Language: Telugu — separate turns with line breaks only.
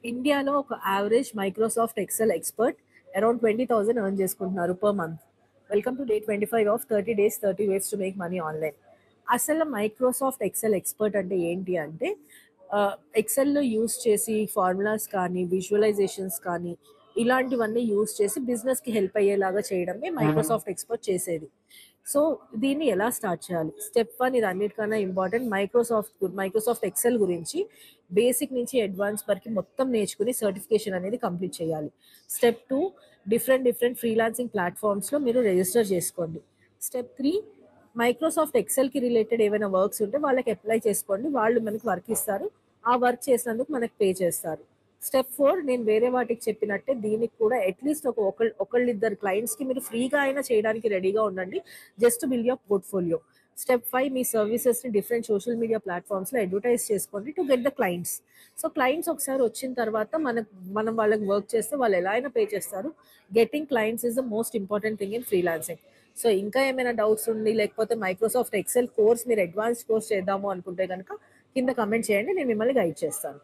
ఇండియాలో ఒక average Microsoft Excel expert around 20,000 earn చేసుకుంటున్నారు per month. Welcome to day 25 of 30 days 30 ways to make money online. అసలు మైక్రోసాఫ్ట్ ఎక్సెల్ ఎక్స్పర్ట్ అంటే ఏంటి అంటే, ఎక్సెల్లో యూస్ చేసి ఫార్ములాస్ కానీ విజువలైజేషన్స్ కానీ ఇలాంటివన్నీ యూస్ చేసి బిజినెస్కి హెల్ప్ అయ్యేలాగా చేయడమే మైక్రోసాఫ్ట్ ఎక్స్పర్ట్ చేసేది. సో దీన్ని ఎలా స్టార్ట్ చేయాలి? స్టెప్ 1 ఇది అన్నిటికన్నా ఇంపార్టెంట్. మైక్రోసాఫ్ట్ ఎక్సెల్ గురించి బేసిక్ నుంచి అడ్వాన్స్ వరకు మొత్తం నేర్చుకుని సర్టిఫికేషన్ అనేది కంప్లీట్ చేయాలి. స్టెప్ 2 డిఫరెంట్ ఫ్రీలాన్సింగ్ ప్లాట్ఫామ్స్లో మీరు రిజిస్టర్ చేసుకోండి. స్టెప్ 3 మైక్రోసాఫ్ట్ ఎక్సెల్కి రిలేటెడ్ ఏమైనా వర్క్స్ ఉంటే వాళ్ళకి అప్లై చేసుకోండి. వాళ్ళు మనకి వర్క్ ఇస్తారు. ఆ వర్క్ చేసినందుకు మనకి పే చేస్తారు. స్టెప్ 4 నేను వేరే వాటికి చెప్పినట్టే దీనికి కూడా అట్లీస్ట్ ఒకళ్ళిద్దరు క్లయింట్స్కి మీరు ఫ్రీగా అయినా చేయడానికి రెడీగా ఉండండి, just build your portfolio. Step 5 మీ సర్వీసెస్ని డిఫరెంట్ సోషల్ మీడియా ప్లాట్ఫామ్స్లో అడ్వర్టైజ్ చేసుకోండి to get the clients. So clients ఒకసారి వచ్చిన తర్వాత మనం వాళ్ళకి వర్క్ చేస్తే వాళ్ళు ఎలా అయినా పే చేస్తారు. Getting clients is the most important thing in freelancing. So ఇంకా ఏమైనా డౌట్స్ ఉంది, లేకపోతే మైక్రోసాఫ్ట్ ఎక్సెల్ కోర్స్ మీరు అడ్వాన్స్ కోర్స్ చేద్దాము అనుకుంటే కనుక కింద కమెంట్ చేయండి, నేను మిమ్మల్ని గైడ్ చేస్తాను.